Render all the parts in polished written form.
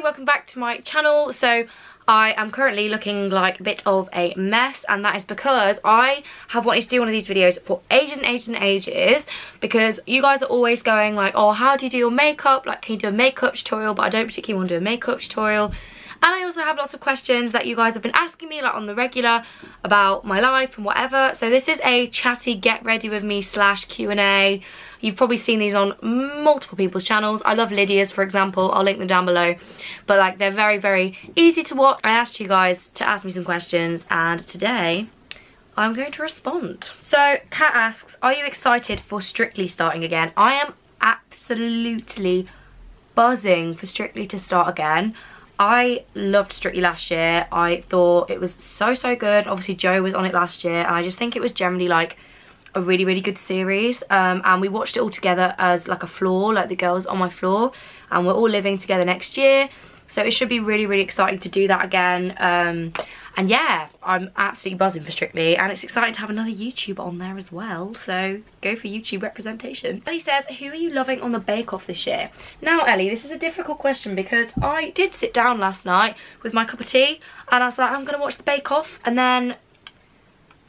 welcome back to my channel. So I am currently looking like a bit of a mess, and that is because I have wanted to do one of these videos for ages and ages and ages, because you guys are always going like, oh, how do you do your makeup? Like, can you do a makeup tutorial? But I don't particularly want to do a makeup tutorial. And I also have lots of questions that you guys have been asking me like on the regular about my life and whatever. So this is a chatty get ready with me / Q&A. You've probably seen these on multiple people's channels. I love Lydia's, for example. I'll link them down below. But like, they're very, very easy to watch. I asked you guys to ask me some questions, and today I'm going to respond. So Kat asks, are you excited for Strictly starting again? I am absolutely buzzing for Strictly to start again. I loved Strictly last year. I thought it was so good. Obviously Joe was on it last year, and I just think it was generally like a really good series, and we watched it all together as like a floor, like the girls on my floor, and we're all living together next year, so it should be really exciting to do that again. And yeah, I'm absolutely buzzing for Strictly, and it's exciting to have another YouTuber on there as well, so go for YouTube representation. Ellie says, who are you loving on the Bake Off this year? Now Ellie, this is a difficult question, because I did sit down last night with my cup of tea and I was like, I'm gonna watch the Bake Off, and then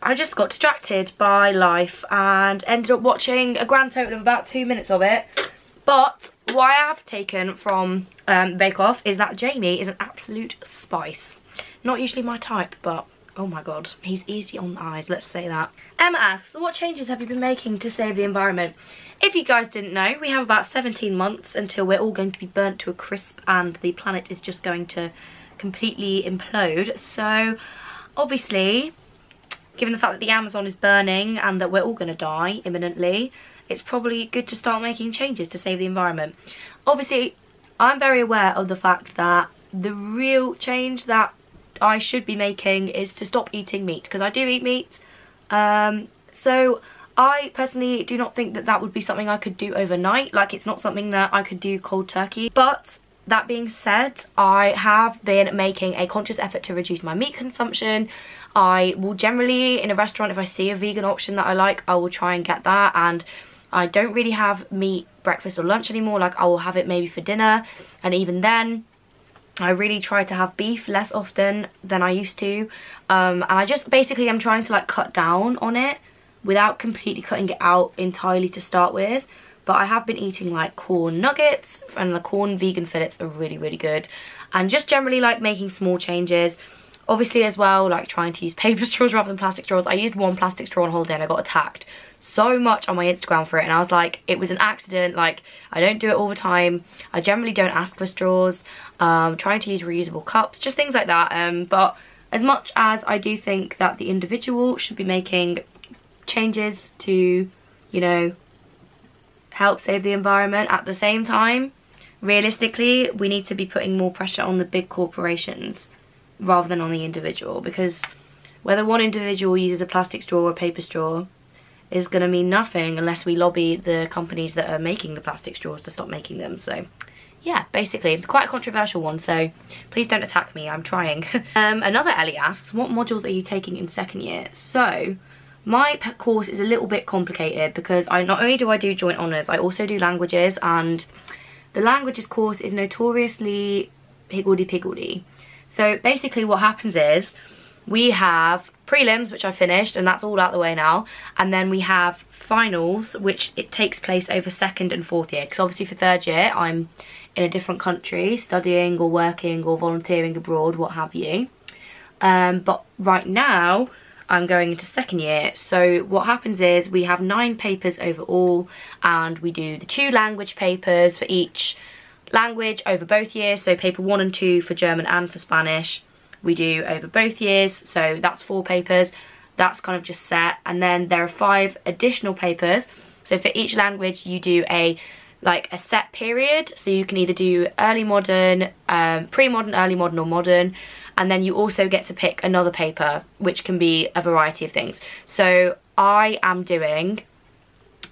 I just got distracted by life and ended up watching a grand total of about 2 minutes of it. But what I have taken from Bake Off is that Jamie is an absolute spice. Not usually my type, but oh my god, he's easy on the eyes, let's say that. Emma asks, what changes have you been making to save the environment? If you guys didn't know, we have about 17 months until we're all going to be burnt to a crisp and the planet is just going to completely implode. So obviously, given the fact that the Amazon is burning and that we're all going to die imminently, it's probably good to start making changes to save the environment. Obviously, I'm very aware of the fact that the real change that I should be making is to stop eating meat, because I do eat meat. So I personally do not think that that would be something I could do overnight. Like, it's not something that I could do cold turkey. But that being said, I have been making a conscious effort to reduce my meat consumption. I will generally, in a restaurant, if I see a vegan option that I like, I will try and get that. And I don't really have meat breakfast or lunch anymore. Like, I will have it maybe for dinner, and even then I really try to have beef less often than I used to. And I just basically am trying to like cut down on it without completely cutting it out entirely to start with. But I have been eating like corn nuggets, and the corn vegan fillets are really good. And just generally like making small changes. Obviously as well, like trying to use paper straws rather than plastic straws. I used one plastic straw on holiday and I got attacked so much on my Instagram for it, and I was like, it was an accident. Like, I don't do it all the time. I generally don't ask for straws. Trying to use reusable cups, just things like that. But as much as I do think that the individual should be making changes to, you know, help save the environment, at the same time, realistically, we need to be putting more pressure on the big corporations rather than on the individual, because whether one individual uses a plastic straw or a paper straw is going to mean nothing unless we lobby the companies that are making the plastic straws to stop making them. So yeah, basically quite a controversial one, so please don't attack me, I'm trying. Another Ellie asks, what modules are you taking in second year? So my course is a little bit complicated, because not only do I do joint honours, I also do languages, and the languages course is notoriously higgledy-piggledy. So basically what happens is, we have prelims, which I finished, and that's all out the way now, and then we have finals, which it takes place over second and fourth year, because obviously for third year I'm in a different country studying or working or volunteering abroad, what have you. But right now I'm going into second year. So what happens is, we have 9 papers overall, and we do the 2 language papers for each language over both years. So paper 1 and 2 for German and for Spanish we do over both years, so that's 4 papers. That's kind of just set. And then there are 5 additional papers, so for each language you do a set period. So you can either do early modern, pre-modern, early modern, or modern, and then you also get to pick another paper, which can be a variety of things. So I am doing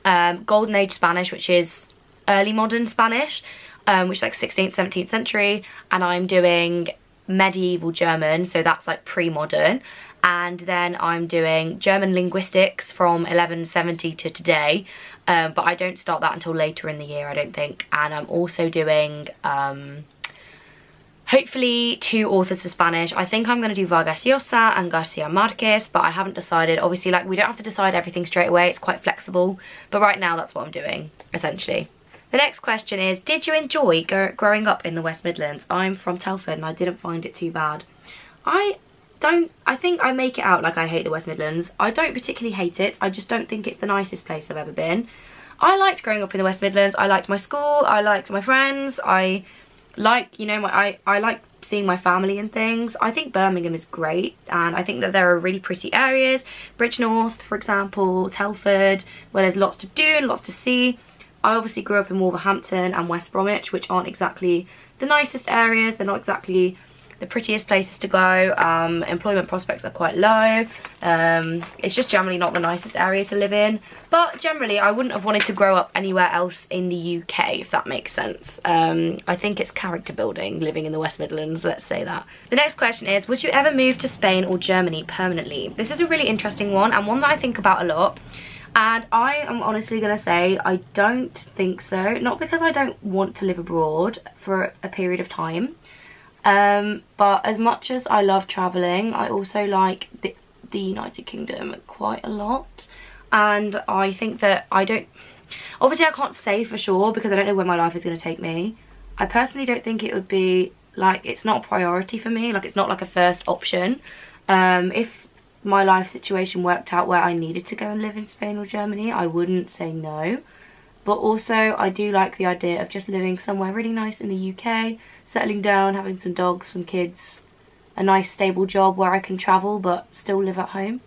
Golden Age Spanish, which is early modern Spanish, which is like 16th, 17th century, and I'm doing medieval German, so that's like pre-modern. And then I'm doing German linguistics from 1170 to today, but I don't start that until later in the year, I don't think. And I'm also doing hopefully 2 authors for Spanish. I think I'm going to do Vargas Llosa and Garcia Marquez, but I haven't decided. Obviously, like, we don't have to decide everything straight away. It's quite flexible. But right now, that's what I'm doing, essentially. The next question is, did you enjoy growing up in the West Midlands? I'm from Telford and I didn't find it too bad. I think I make it out like I hate the West Midlands. I don't particularly hate it. I just don't think it's the nicest place I've ever been. I liked growing up in the West Midlands. I liked my school. I liked my friends. I like, you know, I like seeing my family and things. I think Birmingham is great, and I think that there are really pretty areas. Bridgnorth, for example, Telford, where there's lots to do and lots to see. I obviously grew up in Wolverhampton and West Bromwich, which aren't exactly the nicest areas. They're not exactly the prettiest places to go. Employment prospects are quite low. It's just generally not the nicest area to live in. But generally, I wouldn't have wanted to grow up anywhere else in the UK, if that makes sense. I think it's character building living in the West Midlands, let's say that. The next question is, would you ever move to Spain or Germany permanently? This is a really interesting one, and one that I think about a lot. And I am honestly going to say I don't think so. Not because I don't want to live abroad for a period of time. But as much as I love travelling, I also like the United Kingdom quite a lot. And I think that obviously I can't say for sure because I don't know where my life is going to take me. I personally don't think it would be, like, it's not a priority for me. Like, it's not like a first option. If my life situation worked out where I needed to go and live in Spain or Germany, I wouldn't say no. But also, I do like the idea of just living somewhere really nice in the UK, settling down, having some dogs, some kids, a nice stable job where I can travel but still live at home.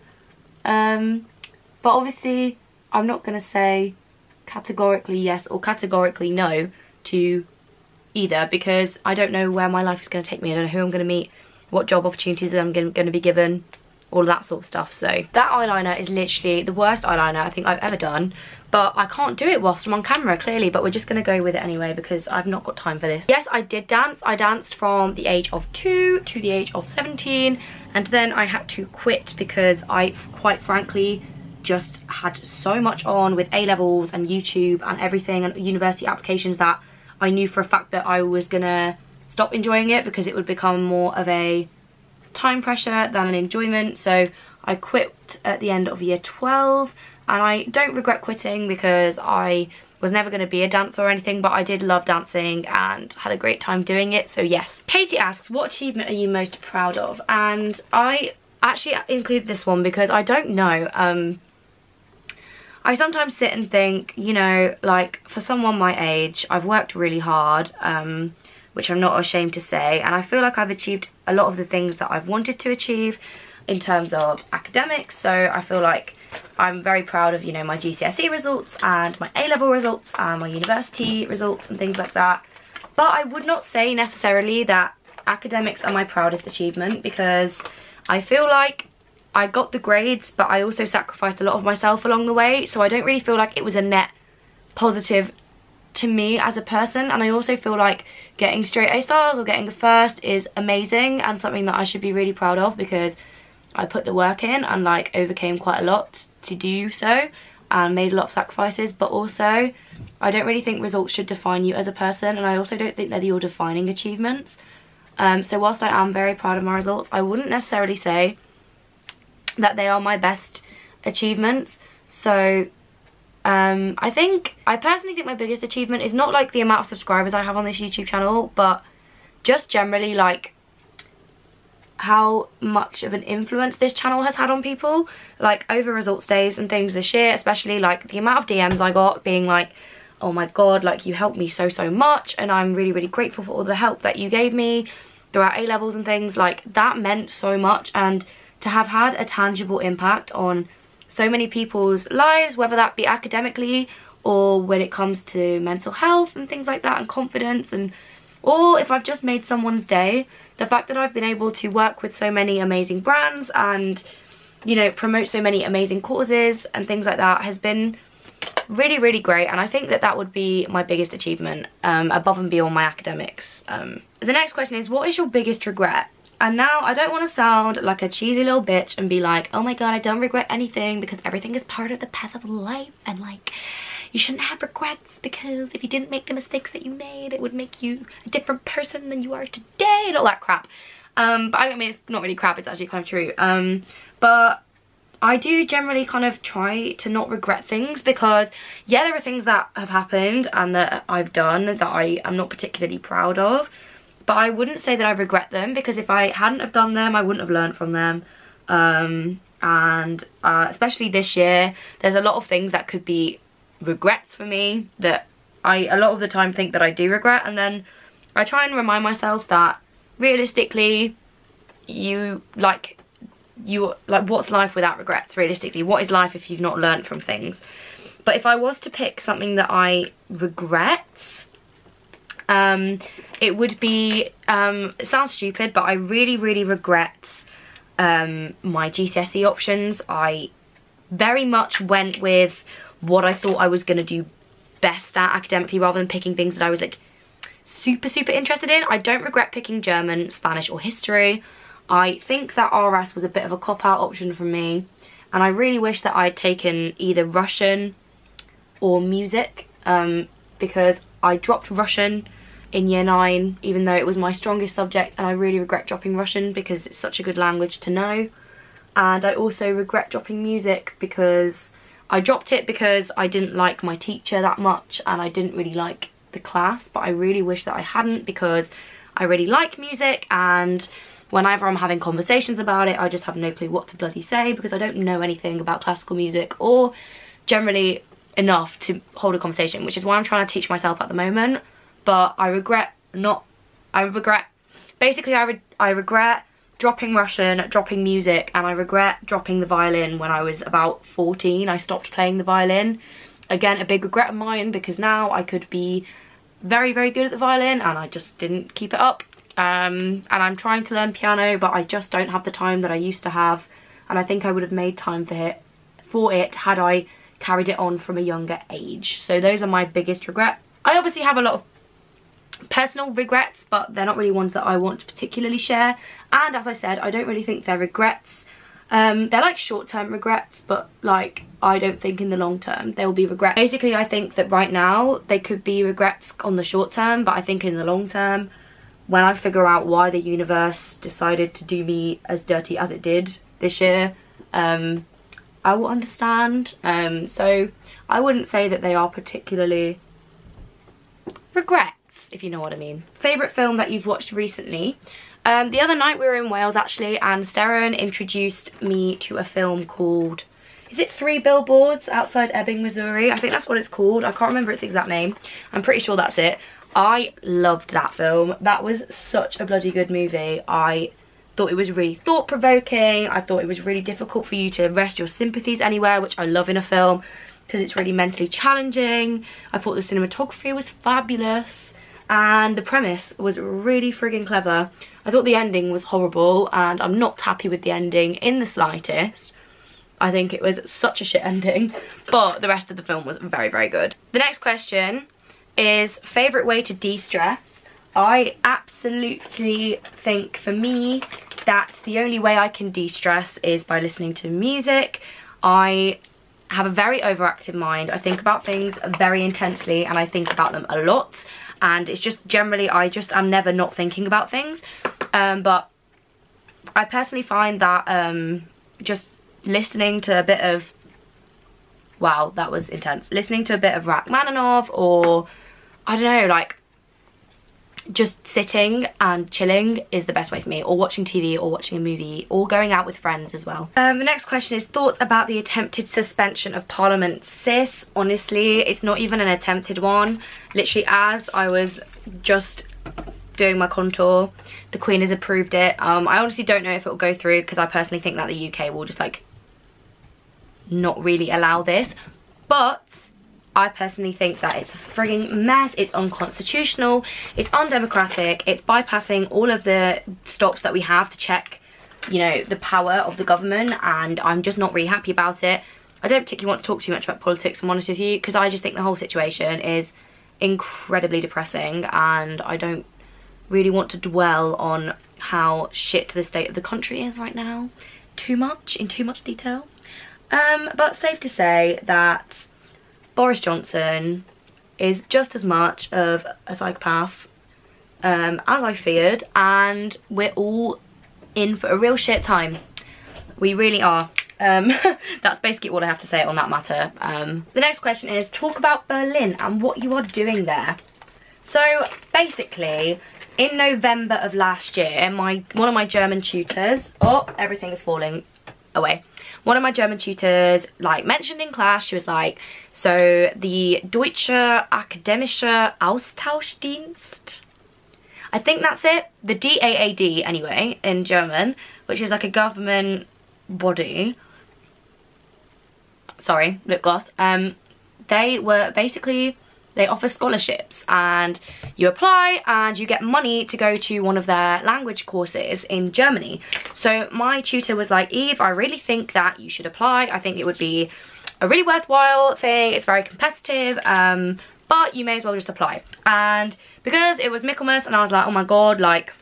But obviously, I'm not going to say categorically yes or categorically no to either, because I don't know where my life is going to take me. I don't know who I'm going to meet, what job opportunities I'm going to be given, all of that sort of stuff. So that eyeliner is literally the worst eyeliner I think I've ever done. But I can't do it whilst I'm on camera, clearly. But we're just going to go with it anyway because I've not got time for this. Yes, I did dance. I danced from the age of 2 to the age of 17. And then I had to quit because I, quite frankly, just had so much on with A-levels and YouTube and everything and university applications that I knew for a fact that I was going to stop enjoying it because it would become more of a time pressure than an enjoyment. So I quit at the end of year 12. And I don't regret quitting because I was never going to be a dancer or anything, but I did love dancing and had a great time doing it, so yes. Katie asks, what achievement are you most proud of? And I actually included this one because I don't know. I sometimes sit and think, you know, like, for someone my age, I've worked really hard, which I'm not ashamed to say, and I feel like I've achieved a lot of the things that I've wanted to achieve in terms of academics. So I feel like I'm very proud of, you know, my GCSE results and my A-level results and my university results and things like that. But I would not say necessarily that academics are my proudest achievement, because I feel like I got the grades, but I also sacrificed a lot of myself along the way. So I don't really feel like it was a net positive to me as a person. And I also feel like getting straight A stars or getting a first is amazing and something that I should be really proud of, because I put the work in and, like, overcame quite a lot to do so and made a lot of sacrifices. But also, I don't really think results should define you as a person, and I also don't think they're your defining achievements. So whilst I am very proud of my results, I wouldn't necessarily say that they are my best achievements. So I personally think my biggest achievement is not, like, the amount of subscribers I have on this YouTube channel, but just generally, like, how much of an influence this channel has had on people, like, over results days and things this year, especially, like, the amount of DMs I got being like, oh my god, like, you helped me so much, and I'm really, really grateful for all the help that you gave me throughout A-levels and things. Like, that meant so much, and to have had a tangible impact on so many people's lives, whether that be academically or when it comes to mental health and things like that, and confidence, and or if I've just made someone's day, the fact that I've been able to work with so many amazing brands and, you know, promote so many amazing causes and things like that has been really, really great. And I think that that would be my biggest achievement, above and beyond my academics. The next question is, what is your biggest regret? And now, I don't want to sound like a cheesy little bitch and be like, oh my god, I don't regret anything because everything is part of the path of life, and, like, you shouldn't have regrets, because if you didn't make the mistakes that you made, it would make you a different person than you are today, and all that crap. But I mean, it's not really crap, it's actually kind of true. But I do generally kind of try to not regret things, because yeah, there are things that have happened and that I've done that I am not particularly proud of, but I wouldn't say that I regret them, because if I hadn't have done them, I wouldn't have learned from them. Especially this year, there's a lot of things that could be regrets for me that I a lot of the time think that I do regret, and then I try and remind myself that realistically, what's life without regrets? Realistically, what is life if you've not learned from things? But if I was to pick something that I regret, it would be, it sounds stupid, but I really regret my GCSE options. I very much went with what I thought I was going to do best at academically, rather than picking things that I was like super interested in. I don't regret picking German, Spanish or history. I think that RS was a bit of a cop-out option for me, and I really wish that I'd taken either Russian or music, because I dropped Russian in year 9, even though it was my strongest subject, and I really regret dropping Russian because it's such a good language to know. And I also regret dropping music because I dropped it because I didn't like my teacher that much, and I didn't really like the class, but I really wish that I hadn't, because I really like music, and whenever I'm having conversations about it, I just have no clue what to bloody say, because I don't know anything about classical music, or generally enough to hold a conversation, which is why I'm trying to teach myself at the moment. But I regret basically I regret dropping Russian, dropping music, and I regret dropping the violin when I was about 14. I stopped playing the violin. Again, a big regret of mine, because now I could be very good at the violin, and I just didn't keep it up. And I'm trying to learn piano, but I just don't have the time that I used to have, and I think I would have made time for it had I carried it on from a younger age. So those are my biggest regrets. I obviously have a lot of personal regrets, but they're not really ones that I want to particularly share, and as I said, I don't really think they're regrets. They're like short-term regrets, but like I don't think in the long term they will be regrets. Basically, I think that right now they could be regrets on the short term, but I think in the long term, when I figure out why the universe decided to do me as dirty as it did this year, I will understand. So I wouldn't say that they are particularly regrets, if you know what I mean. Favourite film that you've watched recently? The other night we were in Wales actually, and Sterren introduced me to a film called, is it 3 Billboards Outside Ebbing, Missouri? I think that's what it's called. I can't remember its exact name. I'm pretty sure that's it. I loved that film. That was such a bloody good movie. I thought it was really thought-provoking. I thought it was really difficult for you to rest your sympathies anywhere, which I love in a film, because it's really mentally challenging. I thought the cinematography was fabulous, and the premise was really friggin' clever. I thought the ending was horrible, and I'm not happy with the ending in the slightest. I think it was such a shit ending, but the rest of the film was very good. The next question is favourite way to de-stress. I absolutely think for me that the only way I can de-stress is by listening to music. I have a very overactive mind. I think about things very intensely, and I think about them a lot, and it's just generally I'm never not thinking about things. But I personally find that just listening to a bit of, wow, that was intense, listening to a bit of Rachmaninoff, or I don't know, like just sitting and chilling is the best way for me, or watching TV, or watching a movie, or going out with friends as well. The next question is thoughts about the attempted suspension of Parliament. Sis, honestly, it's not even an attempted one. Literally, as I was just doing my contour, the Queen has approved it. I honestly don't know if it will go through, because I personally think that the UK will just like not really allow this, but I personally think that it's a frigging mess. It's unconstitutional, it's undemocratic, it's bypassing all of the stops that we have to check, you know, the power of the government, and I'm just not really happy about it. I don't particularly want to talk too much about politics, I'm honest with you, because I just think the whole situation is incredibly depressing, and I don't really want to dwell on how shit the state of the country is right now in too much detail. But safe to say that Boris Johnson is just as much of a psychopath as I feared, and we're all in for a real shit time. We really are. That's basically all I have to say on that matter. The next question is, talk about Berlin and what you are doing there. So basically, in November of last year, one of my German tutors, oh, everything is falling away. One of my German tutors, like, mentioned in class, she was like, so the Deutsche Akademische Austauschdienst, I think that's it, the DAAD anyway, in German, which is like a government body, sorry, lip gloss, they offer scholarships, and you apply and you get money to go to one of their language courses in Germany. So my tutor was like, Eve, I really think that you should apply. I think it would be a really worthwhile thing. It's very competitive, but you may as well just apply. And because it was Michaelmas and I was like, oh my god, like,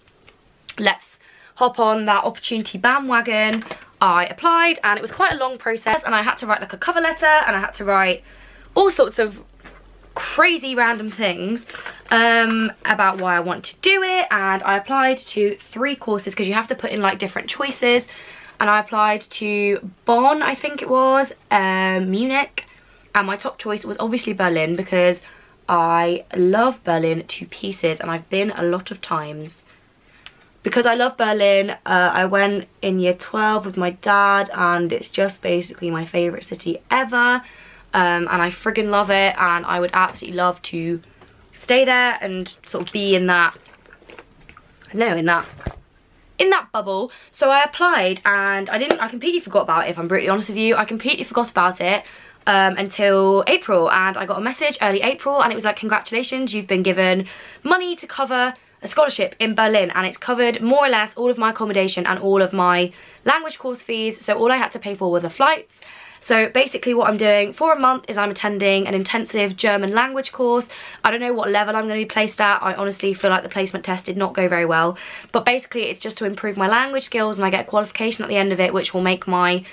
let's hop on that opportunity bandwagon, I applied, and it was quite a long process, and I had to write like a cover letter, and I had to write all sorts of crazy random things about why I want to do it. And I applied to 3 courses because you have to put in like different choices, and I applied to Bonn, I think it was, Munich, and my top choice was obviously Berlin because I love Berlin to pieces, and I've been a lot of times. Because I love Berlin, I went in year 12 with my dad, and it's just basically my favourite city ever. And I friggin' love it, and I would absolutely love to stay there and sort of be in that, I don't know, in that bubble. So I applied, and I completely forgot about it, if I'm brutally honest with you. I completely forgot about it until April, and I got a message early April, and it was like, congratulations, you've been given money to cover a scholarship in Berlin, and it's covered more or less all of my accommodation and all of my language course fees, so all I had to pay for were the flights. So basically what I'm doing for a month is I'm attending an intensive German language course. I don't know what level I'm going to be placed at. I honestly feel like the placement test did not go very well, but basically it's just to improve my language skills, and I get a qualification at the end of it, which will make my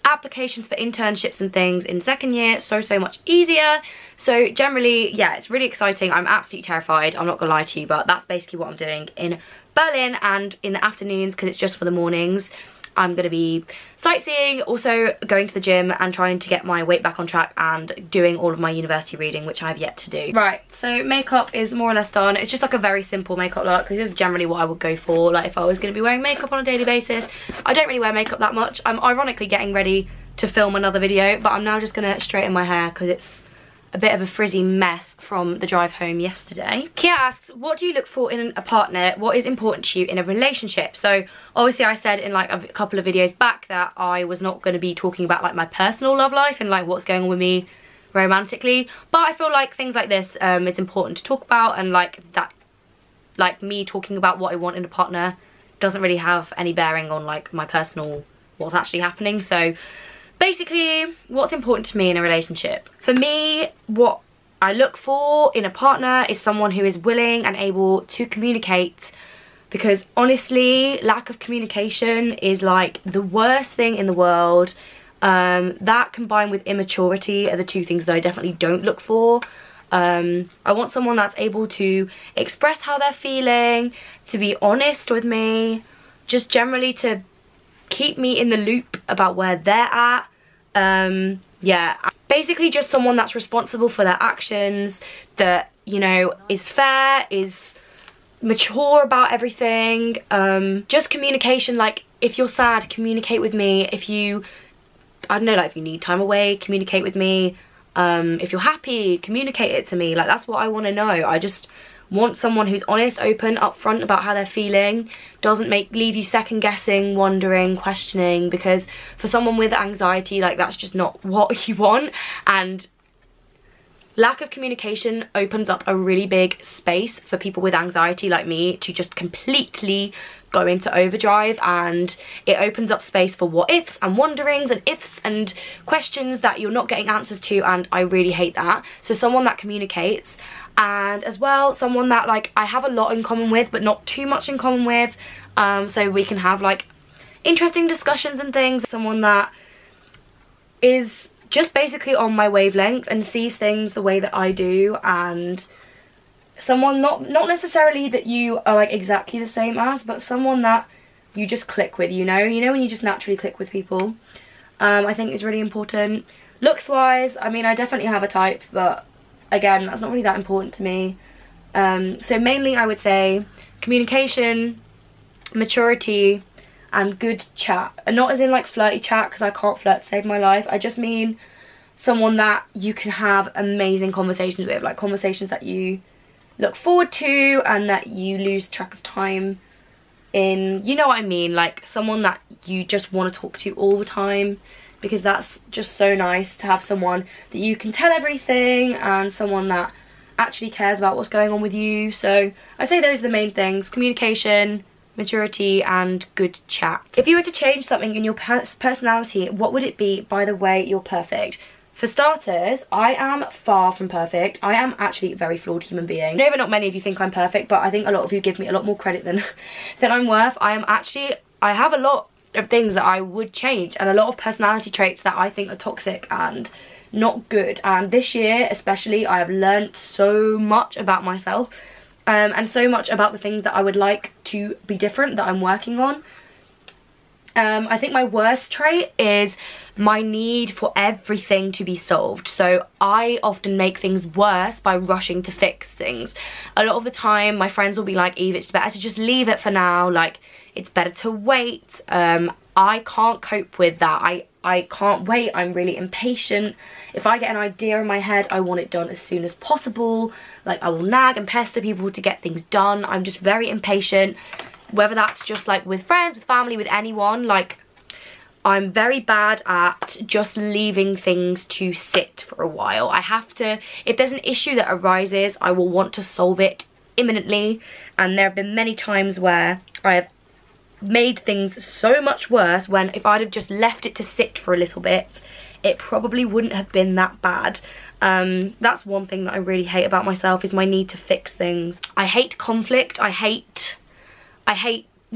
applications for internships and things in second year so much easier. So generally, yeah, it's really exciting. I'm absolutely terrified, I'm not gonna lie to you, but that's basically what I'm doing in Berlin. And in the afternoons, because it's just for the mornings, I'm gonna be sightseeing, also going to the gym and trying to get my weight back on track, and doing all of my university reading, which I have yet to do. Right, so makeup is more or less done. It's just like a very simple makeup look. This is generally what I would go for, like if I was gonna be wearing makeup on a daily basis. I don't really wear makeup that much. I'm ironically getting ready to film another video, but I'm now just gonna straighten my hair because it's a bit of a frizzy mess from the drive home yesterday. Kia asks, what do you look for in a partner? What is important to you in a relationship? So obviously I said in like a couple of videos back that I was not going to be talking about like my personal love life and like what's going on with me romantically, but I feel like things like this, it's important to talk about, and like that, like me talking about what I want in a partner doesn't really have any bearing on like my personal, what's actually happening. So basically, what's important to me in a relationship? For me, what I look for in a partner is someone who is willing and able to communicate, because honestly, lack of communication is like the worst thing in the world. That combined with immaturity are the 2 things that I definitely don't look for. I want someone that's able to express how they're feeling, to be honest with me, just generally to keep me in the loop about where they're at. Yeah, basically just someone that's responsible for their actions, that, you know, is fair, is mature about everything. Just communication, like if you're sad, communicate with me. If you, I don't know, like if you need time away, communicate with me. If you're happy, communicate it to me. Like that's what I want to know. I just want someone who's honest, open, upfront about how they're feeling, doesn't leave you second guessing, wondering, questioning, because for someone with anxiety, like that's just not what you want. And lack of communication opens up a really big space for people with anxiety like me to just completely go into overdrive, and it opens up space for what ifs and wonderings and ifs and questions that you're not getting answers to, and I really hate that. So someone that communicates, and as well someone that like I have a lot in common with but not too much in common with, so we can have like interesting discussions and things. Someone that is just basically on my wavelength and sees things the way that I do, and someone not necessarily that you are like exactly the same as, but someone that you just click with, you know when you just naturally click with people. I think is really important. Looks wise, I mean, I definitely have a type, but again, that's not really that important to me. So mainly I would say communication, maturity, and good chat. And not as in like flirty chat, because I can't flirt to save my life. I just mean someone that you can have amazing conversations with, like conversations that you look forward to and that you lose track of time in, you know what I mean, like someone that you just want to talk to all the time, because that's just so nice to have someone that you can tell everything and someone that actually cares about what's going on with you. So I'd say those are the main things: communication, maturity, and good chat. If you were to change something in your personality, what would it be? By the way, you're perfect. For starters, I am far from perfect. I am actually a very flawed human being. I know that not many of you think I'm perfect, but I think a lot of you give me a lot more credit than I'm worth. I have a lot of things that I would change, and a lot of personality traits that I think are toxic and not good. And this year especially, I have learned so much about myself, and so much about the things that I would like to be different, that I'm working on. I think my worst trait is my need for everything to be solved. So I often make things worse by rushing to fix things. A lot of the time my friends will be like, Eve, it's better to just leave it for now, like it's better to wait. I can't cope with that. I can't wait. I'm really impatient. If I get an idea in my head, I want it done as soon as possible. Like, I will nag and pester people to get things done. I'm just very impatient. Whether that's just like with friends, with family, with anyone, like I'm very bad at just leaving things to sit for a while. I have to, if there's an issue that arises, I will want to solve it imminently. And there have been many times where I have made things so much worse, when if I'd have just left it to sit for a little bit, it probably wouldn't have been that bad. That's one thing that I really hate about myself, is my need to fix things. I hate conflict. I hate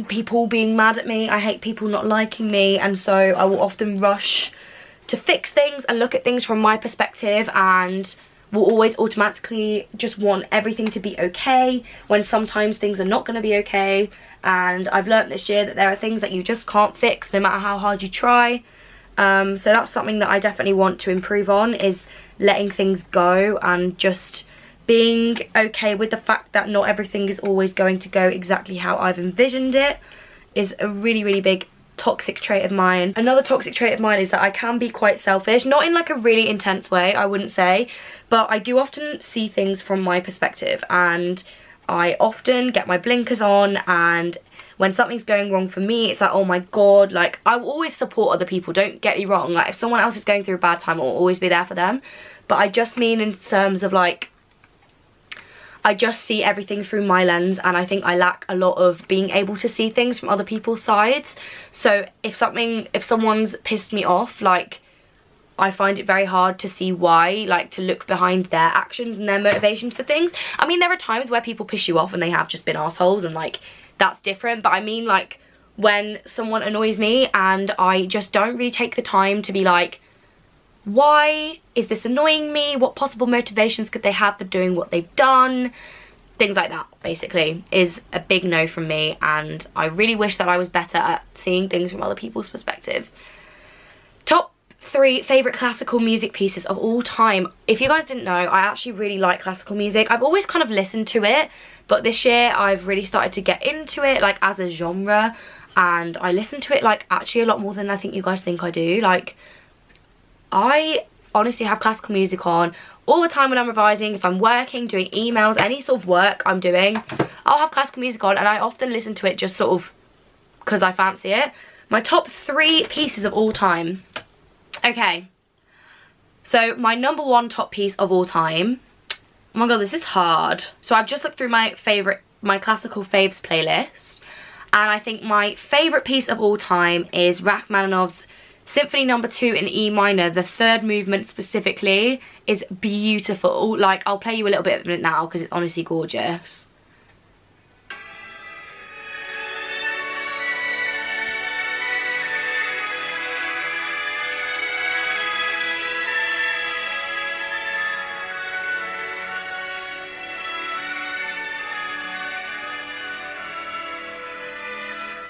people being mad at me. I hate people not liking me, and so I will often rush to fix things and look at things from my perspective, and will always automatically just want everything to be okay, when sometimes things are not going to be okay. And I've learnt this year that there are things that you just can't fix no matter how hard you try. So that's something that I definitely want to improve on, is letting things go and just being okay with the fact that not everything is always going to go exactly how I've envisioned it. Is a really, really big toxic trait of mine. Another toxic trait of mine is that I can be quite selfish, not in like a really intense way, I wouldn't say, but I do often see things from my perspective, and I often get my blinkers on, and when something's going wrong for me, it's like, oh my god, like I will always support other people, don't get me wrong, like if someone else is going through a bad time, I'll always be there for them, but I just mean in terms of like, I just see everything through my lens, and I think I lack a lot of being able to see things from other people's sides. So if someone's pissed me off, like I find it very hard to see why, like to look behind their actions and their motivations for things. I mean, there are times where people piss you off and they have just been assholes, and like that's different, but I mean like when someone annoys me and I just don't really take the time to be like, why is this annoying me? What possible motivations could they have for doing what they've done? Things like that, basically, is a big no from me, and I really wish that I was better at seeing things from other people's perspective. Top 3 favourite classical music pieces of all time. If you guys didn't know, I actually really like classical music. I've always kind of listened to it, but this year I've really started to get into it, like as a genre, and I listen to it like actually a lot more than I think you guys think I do. Like, I honestly have classical music on all the time when I'm revising, if I'm working, doing emails, any sort of work I'm doing, I'll have classical music on, and I often listen to it just sort of because I fancy it. My top 3 pieces of all time. Okay, so my number 1 top piece of all time, oh my god, this is hard. So I've just looked through my classical faves playlist, and I think my favourite piece of all time is Rachmaninoff's Symphony No. 2 in E minor. The 3rd movement specifically is beautiful. Like, I'll play you a little bit of it now because it's honestly gorgeous.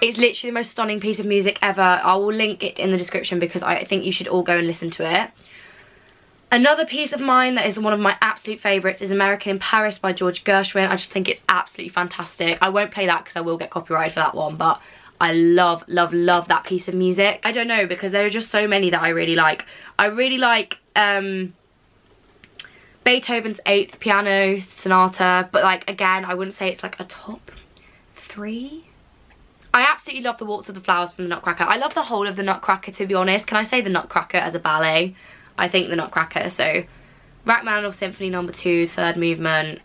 It's literally the most stunning piece of music ever. I will link it in the description because I think you should all go and listen to it. Another piece of mine that is one of my absolute favourites is American in Paris by George Gershwin. I just think it's absolutely fantastic. I won't play that because I will get copyrighted for that one, but I love, love, love that piece of music. I don't know, because there are just so many that I really like. I really like Beethoven's 8th Piano Sonata, but like, again, I wouldn't say it's like a top 3. I absolutely love the Waltz of the Flowers from the Nutcracker. I love the whole of the Nutcracker, to be honest. Can I say the Nutcracker as a ballet? I think the Nutcracker. So Rachmaninoff Symphony No. 2, third movement,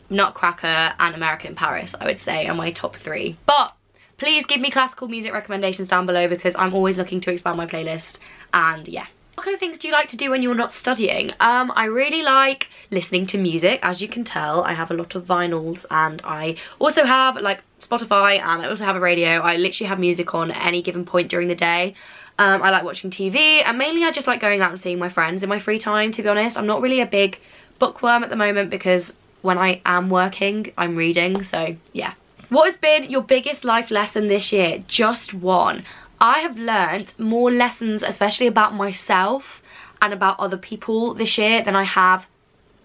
Nutcracker, and American in Paris, I would say, are my top 3. But please give me classical music recommendations down below because I'm always looking to expand my playlist. And yeah. What kind of things do you like to do when you're not studying? I really like listening to music. As you can tell, I have a lot of vinyls, and I also have like Spotify, and I also have a radio. I literally have music on at any given point during the day. I like watching TV, and mainly I just like going out and seeing my friends in my free time, to be honest. I'm not really a big bookworm at the moment because when I am working, I'm reading, so yeah. What has been your biggest life lesson this year? Just one. I have learnt more lessons, especially about myself and about other people this year, than I have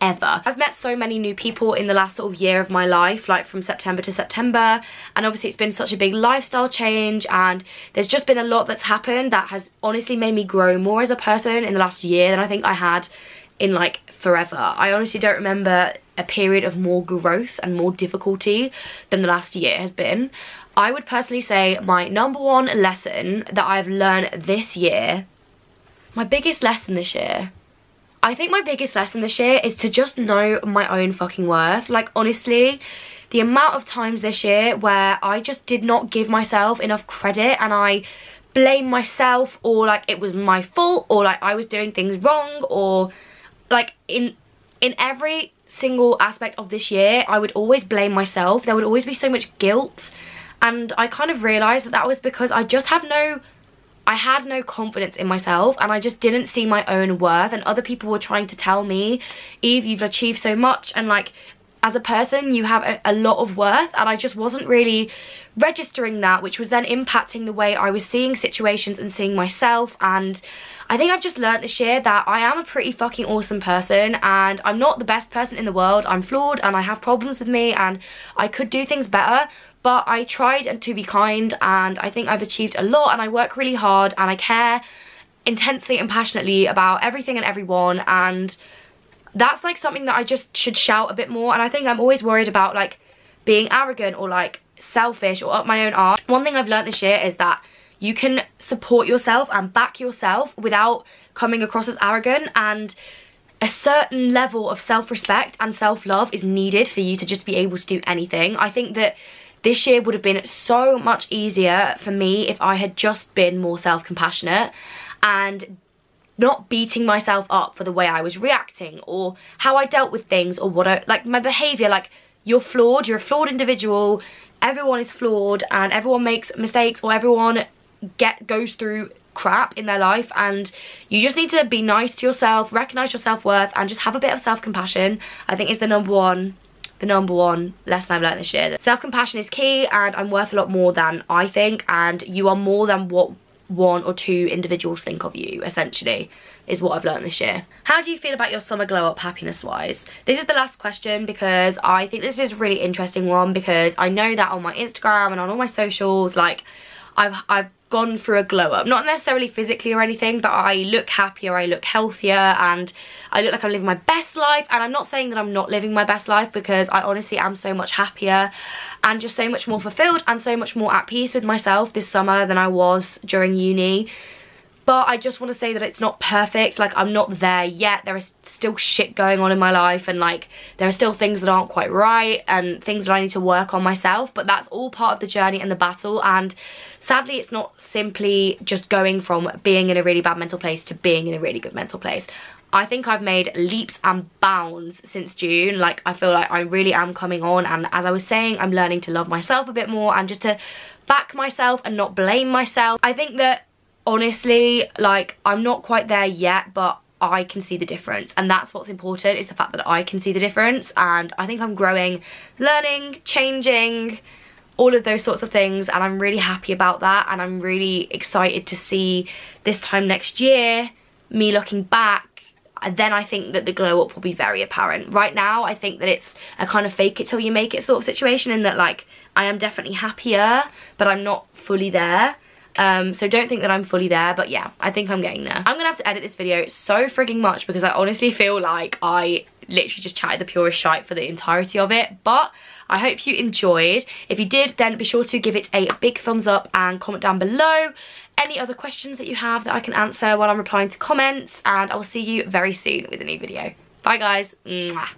ever. I've met so many new people in the last sort of year of my life, like from September to September, and obviously it's been such a big lifestyle change, and there's just been a lot that's happened that has honestly made me grow more as a person in the last year than I think I had in like forever. I honestly don't remember a period of more growth and more difficulty than the last year has been. I would personally say my #1 lesson that I've learned this year, my biggest lesson this year, I think my biggest lesson this year is to just know my own fucking worth. Like, honestly, the amount of times this year where I just did not give myself enough credit, and I blame myself, or like it was my fault, or like I was doing things wrong, or like in every single aspect of this year, I would always blame myself. There would always be so much guilt, and I kind of realised that that was because I just had I had no confidence in myself, and I just didn't see my own worth, and other people were trying to tell me, Eve, you've achieved so much, and like as a person you have a lot of worth, and I just wasn't really registering that, which was then impacting the way I was seeing situations and seeing myself. And I think I've just learnt this year that I am a pretty fucking awesome person, and I'm not the best person in the world. I'm flawed, and I have problems with me, and I could do things better, but I tried to be kind, and I think I've achieved a lot, and I work really hard, and I care intensely and passionately about everything and everyone, and that's like something that I just should shout a bit more. And I think I'm always worried about like being arrogant or like selfish or up my own arse. One thing I've learnt this year is that you can support yourself and back yourself without coming across as arrogant, and a certain level of self-respect and self-love is needed for you to just be able to do anything. I think that this year would have been so much easier for me if I had just been more self-compassionate and not beating myself up for the way I was reacting or how I dealt with things or like my behaviour. Like, you're flawed, you're a flawed individual, everyone is flawed, and everyone makes mistakes, or everyone goes through crap in their life, and you just need to be nice to yourself, recognise your self-worth, and just have a bit of self-compassion. I think is the number one lesson I've learned this year. Self-compassion is key, and I'm worth a lot more than I think, and you are more than what 1 or 2 individuals think of you, essentially, is what I've learned this year. How do you feel about your summer glow up happiness wise? This is the last question because I think this is a really interesting one, because I know that on my Instagram and on all my socials, like I've gone through a glow up, not necessarily physically or anything, but I look happier, I look healthier, and I look like I'm living my best life. And I'm not saying that I'm not living my best life, because I honestly am so much happier and just so much more fulfilled and so much more at peace with myself this summer than I was during uni. But I just want to say that it's not perfect. Like, I'm not there yet. There is still shit going on in my life, and like there are still things that aren't quite right and things that I need to work on myself, but that's all part of the journey and the battle. And sadly, it's not simply just going from being in a really bad mental place to being in a really good mental place. I think I've made leaps and bounds since June. Like, I feel like I really am coming on, and as I was saying, I'm learning to love myself a bit more and just to back myself and not blame myself. I think that honestly, like, I'm not quite there yet, but I can see the difference, and that's what's important, is the fact that I can see the difference. And I think I'm growing, learning, changing, all of those sorts of things, and I'm really happy about that, and I'm really excited to see this time next year, me looking back, then I think that the glow up will be very apparent. Right now, I think that it's a kind of fake it till you make it sort of situation, in that like, I am definitely happier, but I'm not fully there. So don't think that I'm fully there, but yeah, I think I'm getting there. I'm gonna have to edit this video so frigging much because I honestly feel like I literally just chatted the purest shite for the entirety of it, but I hope you enjoyed. If you did, then be sure to give it a big thumbs up and comment down below any other questions that you have that I can answer while I'm replying to comments, and I will see you very soon with a new video. Bye guys. Mwah.